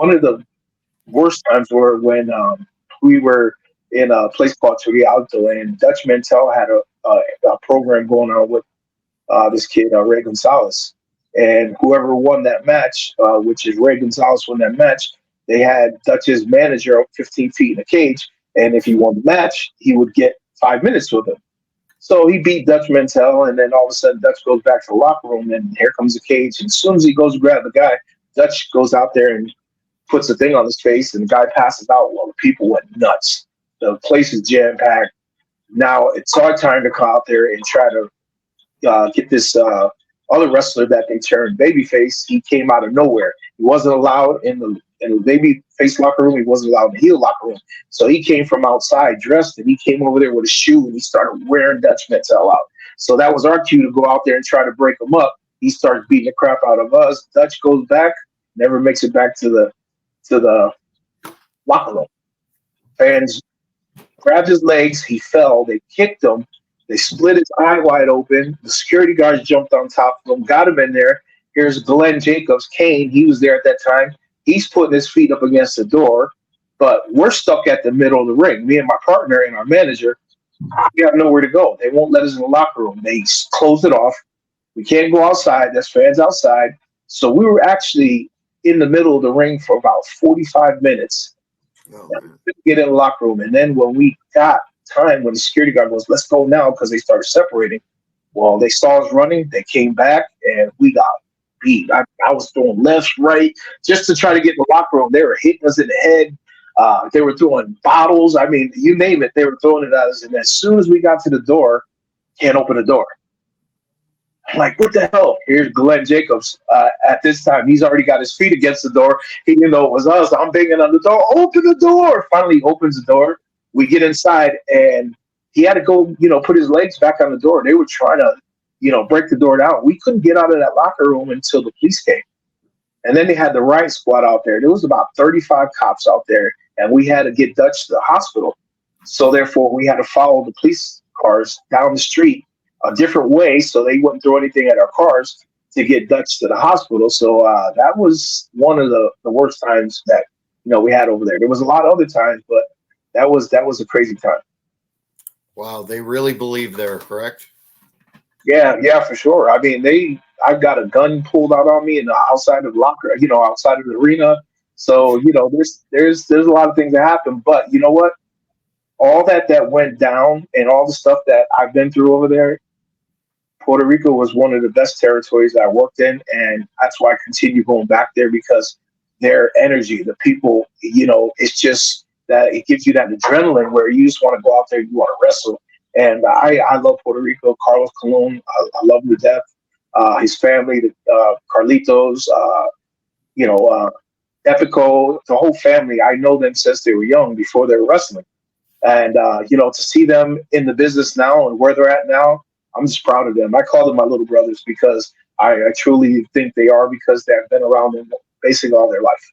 one of the worst times were when we were in a place called Alto, and Dutch Mantell had a program going on with this kid, Ray Gonzalez. And whoever won that match, which is Ray Gonzalez won that match, they had Dutch's manager up 15 feet in a cage. And if he won the match, he would get 5 minutes with him. So he beat Dutch Mantell, and then all of a sudden Dutch goes back to the locker room, and here comes the cage. And as soon as he goes to grab the guy, Dutch goes out there and puts the thing on his face, and the guy passes out while the people went nuts. The place is jam-packed. Now it's our time to come out there and try to get this other wrestler that they turned babyface. He came out of nowhere. He wasn't allowed in the babyface locker room. He wasn't allowed in the heel locker room. So he came from outside dressed, and he came over there with a shoe, and he started wearing Dutch Mantell out. So that was our cue to go out there and try to break him up. He starts beating the crap out of us. Dutch goes back, never makes it back to the locker room. Fans grabbed his legs. He fell. They kicked him. They split his eye wide open. The security guards jumped on top of him, got him in there. Here's Glenn Jacobs, Kane. He was there at that time. He's putting his feet up against the door, but we're stuck at the middle of the ring. Me and my partner and our manager, we have nowhere to go. They won't let us in the locker room. They closed it off. We can't go outside. There's fans outside. So we were actually in the middle of the ring for about 45 minutes. Oh, get in the locker room. And then when we got time, when the security guard goes, let's go now, because they started separating. Well, they saw us running. They came back, and we got beat. I was throwing left, right, just to try to get in the locker room. They were hitting us in the head. They were throwing bottles. I mean, you name it, they were throwing it at us. And as soon as we got to the door, can't open the door. I'm like, what the hell? Here's Glenn Jacobs. At this time, he's already got his feet against the door. He didn't know it was us. I'm banging on the door. Open the door. Finally, he opens the door. We get inside, and he had to go, put his legs back on the door. They were trying to, break the door down. We couldn't get out of that locker room until the police came. And then they had the riot squad out there. There was about 35 cops out there, and we had to get Dutch to the hospital. So therefore, we had to follow the police cars down the street a different way so they wouldn't throw anything at our cars to get Dutch to the hospital. So that was one of the worst times that, we had over there. There was a lot of other times, but that was a crazy time. Wow, they really believe they're correct. Yeah, for sure. I mean, I've got a gun pulled out on me in the outside of the locker, outside of the arena. So, there's a lot of things that happen. But you know what? All that went down and all the stuff that I've been through over there, Puerto Rico was one of the best territories that I worked in. And that's why I continue going back there, because their energy, the people, it's just that it gives you that adrenaline where you just want to go out there, you want to wrestle. And I love Puerto Rico. Carlos Colon, I love him to death. His family, Carlitos, Epico, the whole family. I know them since they were young, before they were wrestling. And, to see them in the business now and where they're at now, I'm just proud of them. I call them my little brothers, because I truly think they are, because they've been around them basically all their life.